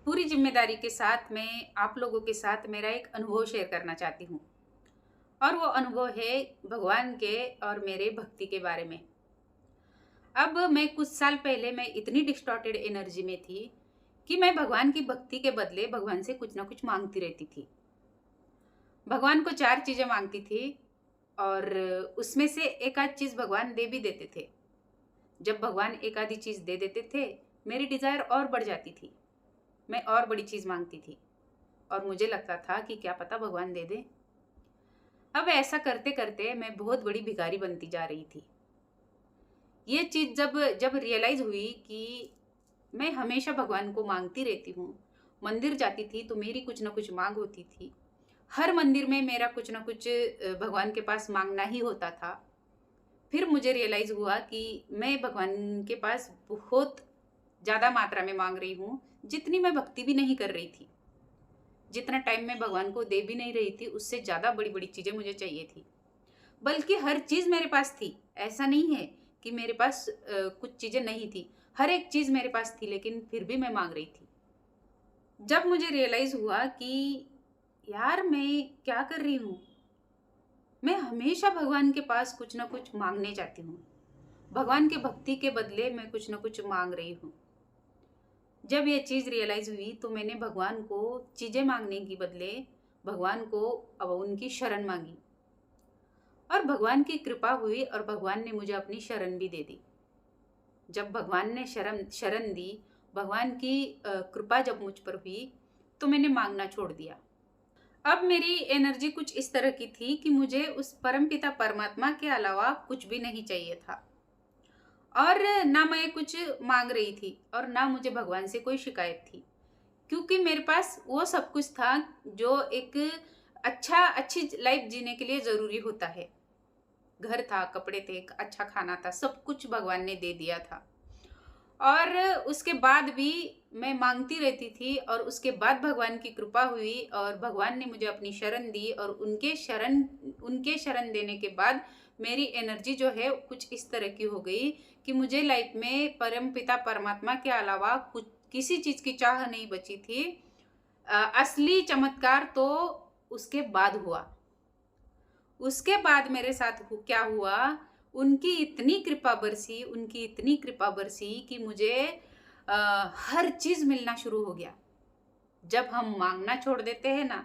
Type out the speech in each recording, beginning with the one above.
पूरी जिम्मेदारी के साथ मैं आप लोगों के साथ मेरा एक अनुभव शेयर करना चाहती हूँ। और वो अनुभव है भगवान के और मेरे भक्ति के बारे में। अब मैं कुछ साल पहले मैं इतनी डिस्टॉर्टेड एनर्जी में थी कि मैं भगवान की भक्ति के बदले भगवान से कुछ ना कुछ मांगती रहती थी। भगवान को 4 चीज़ें मांगती थी और उसमें से एक आध चीज़ भगवान दे भी देते थे। जब भगवान एक आधी चीज़ दे देते थे, मेरी डिज़ायर और बढ़ जाती थी। मैं और बड़ी चीज़ मांगती थी और मुझे लगता था कि क्या पता भगवान दे दे। अब ऐसा करते करते मैं बहुत बड़ी भिखारी बनती जा रही थी। ये चीज़ जब जब रियलाइज़ हुई कि मैं हमेशा भगवान को मांगती रहती हूँ, मंदिर जाती थी तो मेरी कुछ ना कुछ मांग होती थी। हर मंदिर में मेरा कुछ ना कुछ भगवान के पास मांगना ही होता था। फिर मुझे रियलाइज़ हुआ कि मैं भगवान के पास बहुत ज़्यादा मात्रा में मांग रही हूँ, जितनी मैं भक्ति भी नहीं कर रही थी। जितना टाइम मैं भगवान को दे भी नहीं रही थी, उससे ज़्यादा बड़ी-बड़ी चीज़ें मुझे चाहिए थी। बल्कि हर चीज़ मेरे पास थी। ऐसा नहीं है कि मेरे पास कुछ चीज़ें नहीं थी। हर एक चीज़ मेरे पास थी, लेकिन फिर भी मैं माँग रही थी। जब मुझे रियलाइज़ हुआ कि यार मैं क्या कर रही हूँ? मैं हमेशा भगवान के पास कुछ ना कुछ माँगने जाती हूँ। भगवान के भक्ति के बदले मैं कुछ ना कुछ माँग रही हूँ। जब ये चीज़ रियलाइज़ हुई तो मैंने भगवान को चीज़ें माँगने के बदले भगवान को अब उनकी शरण माँगी और भगवान की कृपा हुई और भगवान ने मुझे अपनी शरण भी दे दी। जब भगवान ने शरण शरण दी, भगवान की कृपा जब मुझ पर हुई, तो मैंने माँगना छोड़ दिया। अब मेरी एनर्जी कुछ इस तरह की थी कि मुझे उस परमपिता परमात्मा के अलावा कुछ भी नहीं चाहिए था। और ना मैं कुछ माँग रही थी और ना मुझे भगवान से कोई शिकायत थी। क्योंकि मेरे पास वो सब कुछ था जो एक अच्छी लाइफ जीने के लिए ज़रूरी होता है। घर था, कपड़े थे, एक अच्छा खाना था, सब कुछ भगवान ने दे दिया था। और उसके बाद भी मैं माँगती रहती थी और उसके बाद भगवान की कृपा हुई और भगवान ने मुझे अपनी शरण दी और उनके शरण देने के बाद मेरी एनर्जी जो है कुछ इस तरह की हो गई कि मुझे लाइफ में परमपिता परमात्मा के अलावा कुछ किसी चीज़ की चाह नहीं बची थी। असली चमत्कार तो उसके बाद हुआ। उसके बाद मेरे साथ क्या हुआ, उनकी इतनी कृपा बरसी कि मुझे हर चीज़ मिलना शुरू हो गया। जब हम माँगना छोड़ देते हैं ना,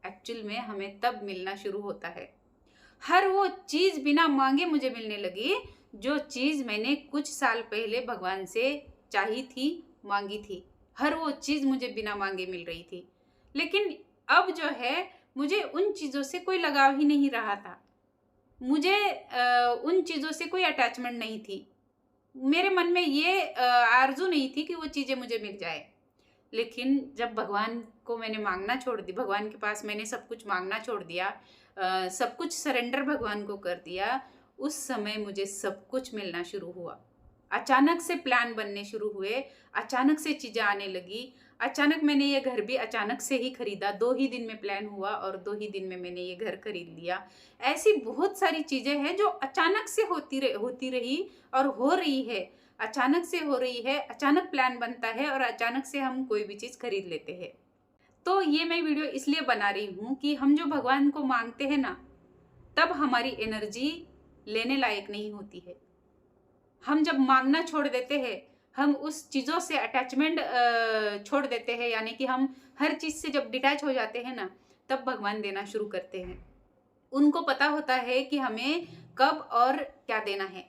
एक्चुअल में हमें तब मिलना शुरू होता है। हर वो चीज़ बिना माँगे मुझे मिलने लगी, जो चीज़ मैंने कुछ साल पहले भगवान से चाही थी, माँगी थी। हर वो चीज़ मुझे बिना माँगे मिल रही थी। लेकिन अब जो है, मुझे उन चीज़ों से कोई लगाव ही नहीं रहा था। मुझे उन चीज़ों से कोई अटैचमेंट नहीं थी। मेरे मन में ये आरज़ू नहीं थी कि वो चीज़ें मुझे मिल जाए। लेकिन जब भगवान को मैंने माँगना छोड़ दी, भगवान के पास मैंने सब कुछ माँगना छोड़ दिया, सब कुछ सरेंडर भगवान को कर दिया, उस समय मुझे सब कुछ मिलना शुरू हुआ। अचानक से प्लान बनने शुरू हुए, अचानक से चीज़ें आने लगी, अचानक मैंने ये घर भी अचानक से ही खरीदा, 2 ही दिन में प्लान हुआ और 2 ही दिन में मैंने ये घर खरीद लिया। ऐसी बहुत सारी चीज़ें हैं जो अचानक से होती रही और हो रही है। अचानक से हो रही है, अचानक प्लान बनता है और अचानक से हम कोई भी चीज़ खरीद लेते हैं। तो ये मैं वीडियो इसलिए बना रही हूँ कि हम जो भगवान को माँगते हैं ना, तब हमारी एनर्जी लेने लायक नहीं होती है। हम जब माँगना छोड़ देते हैं, हम उस चीज़ों से अटैचमेंट छोड़ देते हैं, यानी कि हम हर चीज़ से जब डिटैच हो जाते हैं ना, तब भगवान देना शुरू करते हैं। उनको पता होता है कि हमें कब और क्या देना है।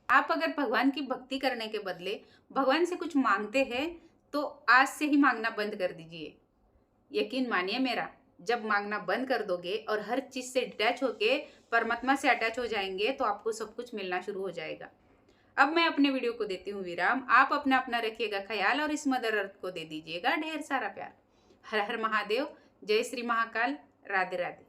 आप अगर भगवान की भक्ति करने के बदले भगवान से कुछ माँगते हैं, तो आज से ही माँगना बंद कर दीजिए। यकीन मानिए मेरा, जब माँगना बंद कर दोगे और हर चीज़ से डिटैच होके परमात्मा से अटैच हो जाएँगे, तो आपको सब कुछ मिलना शुरू हो जाएगा। अब मैं अपने वीडियो को देती हूँ विराम। आप अपना रखिएगा ख्याल और इस मदर अर्थ को दे दीजिएगा ढेर सारा प्यार। हर हर महादेव, जय श्री महाकाल, राधे राधे।